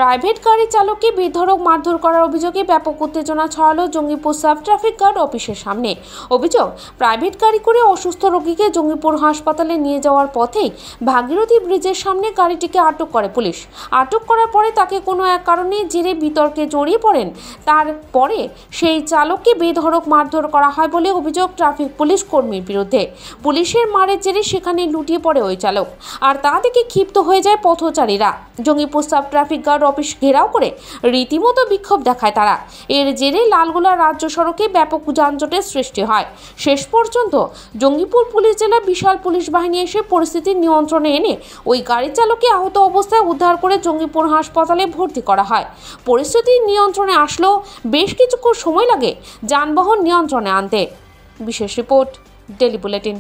Private গাড়ি চালককে বেধড়ক মারধর করার অভিযোগে ব্যাপক উত্তেজনা ছড়ালো জঙ্গিপুর সাব ট্রাফিক গার্ড অফিসের সামনে। অভিযোগ, প্রাইভেট গাড়ি করে অসুস্থ রোগীকে জঙ্গিপুর হাসপাতালে নিয়ে যাওয়ার পথেই ভাগীরথী ব্রিজের সামনে গাড়িটিকে আটক করে পুলিশ। আটক করার পরে তাকে কোনো এক কারণে জেরে বিতর্কে জড়িয়ে পড়েন। তারপরে সেই চালককে বেধড়ক মারধর করা হয় বলে অভিযোগ ট্রাফিক পুলিশ কর্মীর বিরুদ্ধে। পুলিশের মারের জেরে সেখানে লুটিয়ে পড়ে ওই চালক, আর তা দেখে ক্ষিপ্ত হয়ে যায় পথচারীরা। Jangipur sub traffic guard office ঘেরাও করে রীতিমতো বিক্ষোভ দেখায় তারা। এর জেরে লালগোলা রাজ্য সড়কে ব্যাপক যানজটের সৃষ্টি হয়। শেষ পর্যন্ত জঙ্গিপুর পুলিশ জেলা বিশাল পুলিশ বাহিনী এসে পরিস্থিতি নিয়ন্ত্রণে এনে ওই গাড়ি চালককে আহত অবস্থায় উদ্ধার করে জঙ্গিপুর হাসপাতালে ভর্তি করা হয়। পরিস্থিতি নিয়ন্ত্রণে আসলেও বেশ কিছুক্ষণ সময় লাগে যানবাহন নিয়ন্ত্রণে আনতে। বিশেষ রিপোর্ট, ডেলি বুলেটিন।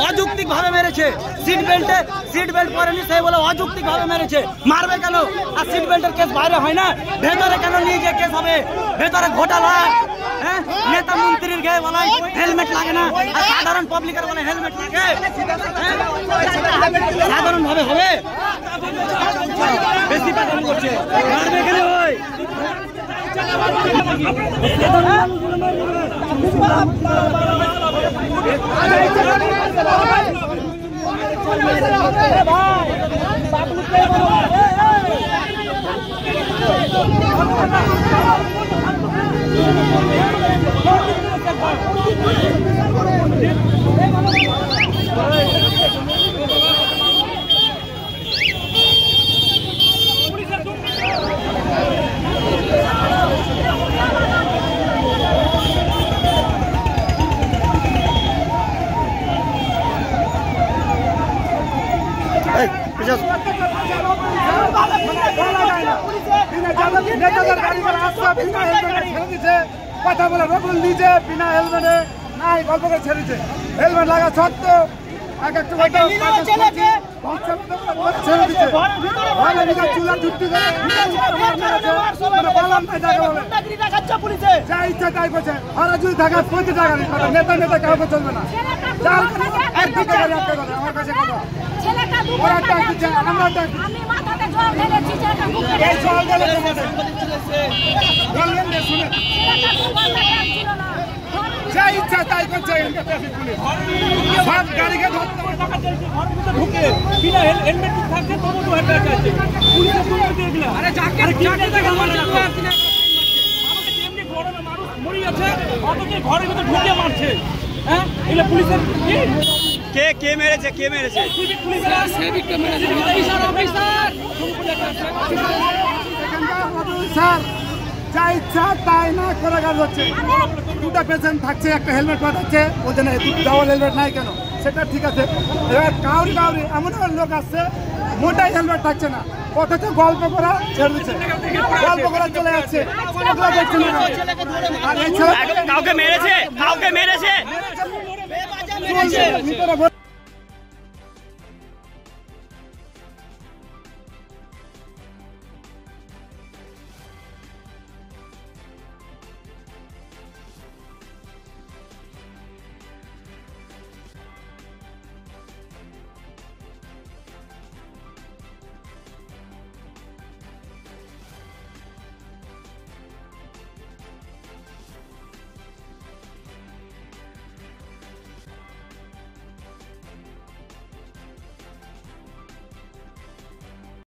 অযৌক্তিক ভাবে মেরেছে, সিট বেল্ট পরেনি সেই বলে অযৌক্তিক ভাবে মেরেছে। মারবে কেন? আর সিট বেল্টের কেস বাইরে হয় না, ভেতরে কেন নিয়ে গিয়ে কেস হবে? ভেতরে ঘোটালা, হ্যাঁ, নেতা মন্ত্রীর গায়ে বলে হেলমেট লাগে না, আর সাধারণ পাবলিকের বলে হেলমেট লাগে। সাধারণ ভাবে হবে, বেশি পাঠানো করছে। মারবে কেন? হয় কথা বলে রকম নিজে বিনা হেলমেটে নাই গল্প করে ছেড়েছে। হেলমেট লাগা সত্ত্বেও এক একটু ছেড়ে দিচ্ছে, চুলা ঢুকতে যা ইচ্ছা তাই করছে। আর যদি থাকা 50 টাকা নেতা কাউকে চলবে না। আমার কাছে কথা ওরা টাকা দিচ্ছে, আমরা টাকা যা ইচ্ছা তাই করছে। সব গাড়িকে ঢুকে বিনা হেলমেট থাকছে, তবু তো হেলমেট আছে। আরে যাকে এমনি গরমে মানুষ মরে যাচ্ছে, অথচ ঘরের ভিতরে ঢুকে মারছে। হ্যাঁ, এগুলো পুলিশের কে মেরেছে? কে মেরেছে? স্যার যা ইচ্ছা তাই না করে কাজ হচ্ছে। দুটা পেশেন্ট থাকছে, একটা হেলমেট পাঠাচ্ছে, বলছে না ডাবল হেলমেট নাই কেন? সেটা ঠিক আছে। এবার কাউরি এমন লোক আসছে মোটাই হেলমেট থাকছে না, অথচ গল্প করা ছেড়ে দিচ্ছে, গল্প করা চলে যাচ্ছে। আর এই ছেলে কাউকে মেরেছে